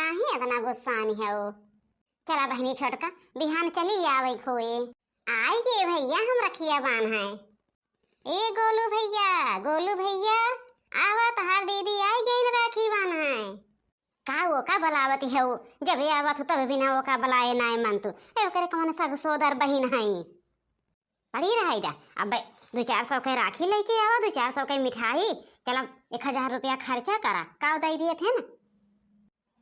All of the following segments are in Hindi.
ही इतना गुस्सानी है वो। चला बहनी छोटका बिहान चली आवे खोए। आई गे भैया हम रखिया बान है। ए गोलू भैया आवा तहार दीदी आई गई राखी बान है। का वो का बलावती है वो, जब ये आवत हो तब बिना वो का बलाए ना मन तू ए करे कौन सग सोदर बहिन है पड़ी रही जा। अब 200-400 के राखी लेके आवा, 200-400 के मिठाई, चला 1000 रुपया खर्चा करा का दे दिए थे ना।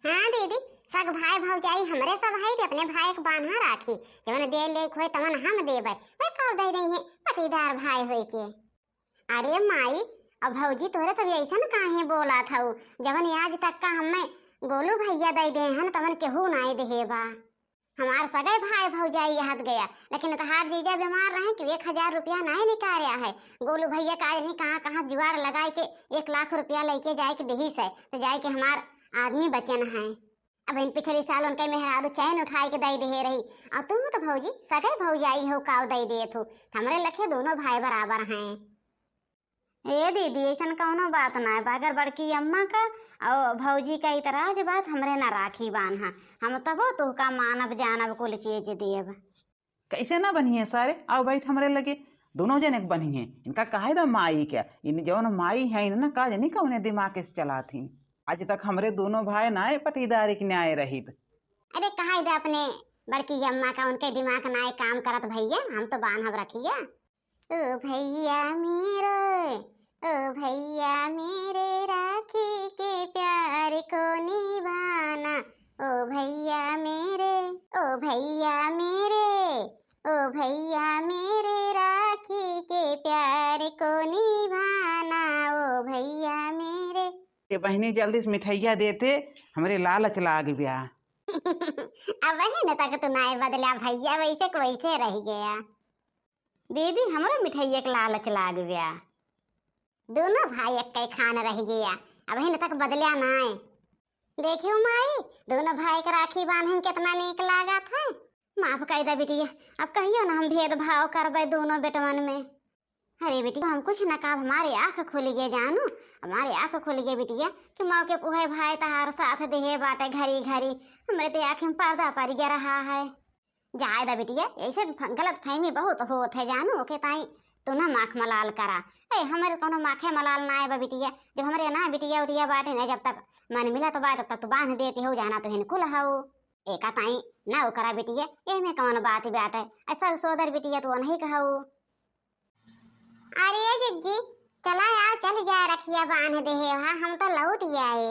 हाँ दीदी सग भाई भौजाई हमरे सब भाई दे अपने भाई के बांधा राखी जवन दे ले खोए तवन हम देबै वे का दे रही है पटीदार भाई होई के। अरे माई अब भौजी तोरे सब ऐसा काहे बोला था जवन आज तक का हमें गोलू भैया दे दे हन तवन केहू नाई देहेबा। हमार सगे भाई भौजाई याद गया लेकिन तहार जीजा बीमार रहे कि 1000 रुपया नहीं निकाला है। गोलू भैया का नहीं कहाँ जुगाड़ लगाए के 1 लाख रुपया लेके जाए के दही से तो जाए के हमार आदमी बचन है। अब इन पिछले साल उनके मेहरारू चैन उठाई के दे दे रही और तुम तो भौजी सगे भौजाई हो काव दे दे थू हमरे लखे दोनों भाई बराबर हैं। ए दीदी ऐसा कौनो बात ना है, अगर बड़की अम्मा का और भौजी का इतराज बात हमरे ना राखी बांधा हम तबो तू का मानब जानब कुल चीज देव। कैसे ना बनी है सारे आओ भाई हमरे लगे दोनों जने बनी है। इनका काहे दा माई क्या इन जौन माई है ना का जनी कौने दिमाग से चला थी आज तक हमरे दोनों भाई ना पटीदारी के न्याय रही। अरे कहा दे अपने बड़की अम्मा का उनके दिमाग ना काम करत भैया हम तो बांधब रखिया। ओ भैया मेरे ओ भैया मेरे राखी के प्यार को निभाना ओ भैया मेरे ओ भैया मेरे ओ भैया मेरे राखी के प्यार को निभाना ओ भैया मेरे। ये बहनी जल्दी से मिठाइया देते हमरे लालच लाग गया। अब वही न तक तू नाय बदला भैया वैसे को वैसे रह गया। दीदी हमारा मिठाइया के लालच लाग गया। दोनों भाई एक खान रह गया अब वही न तक बदलिया नाय। देखियो माई दोनों भाई का राखी बांधन कितना नीक लागा था। माफ कर दे बिटिया अब कहियो ना हम भेदभाव करबे दोनों बेटवन में। अरे बेटिया हम कुछ न कहा हमारी आँख खुल गए जानू हमारी आँख खुल गई बिटिया कि मौके पुहे भाई तहार साथ देहे बाटे घरी घरी हमरे तो आँख में पर्दा पड़ गया रहा है। जाए दा बिटिया ऐसे गलत फहमी बहुत होत है जानू के ताई तू ना माख मलाल करा। ए हमारे कोनो माखे मलाल ना आए बिटिया जब हमारे ना बिटिया उटिया बाटे ना जब तक मन मिला तो बात तब तक तू बांध देती हो जाना तो हिनकुल हाउ एका ताई ना करा बिटिया ए में कौन बात बाटे ऐसा सोदर बिटिया तू नहीं कहू। अरे जिज्जी चला यार चल जाए रखिया बांध दे हम तो लौट आए।